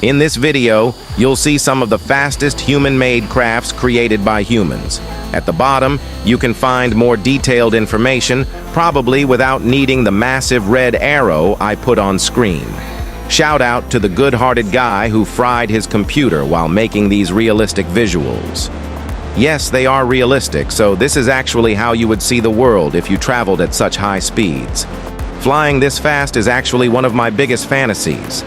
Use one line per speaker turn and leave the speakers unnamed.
In this video, you'll see some of the fastest human-made crafts created by humans. At the bottom, you can find more detailed information, probably without needing the massive red arrow I put on screen. Shout out to the good-hearted guy who fried his computer while making these realistic visuals. Yes, they are realistic, so this is actually how you would see the world if you traveled at such high speeds. Flying this fast is actually one of my biggest fantasies.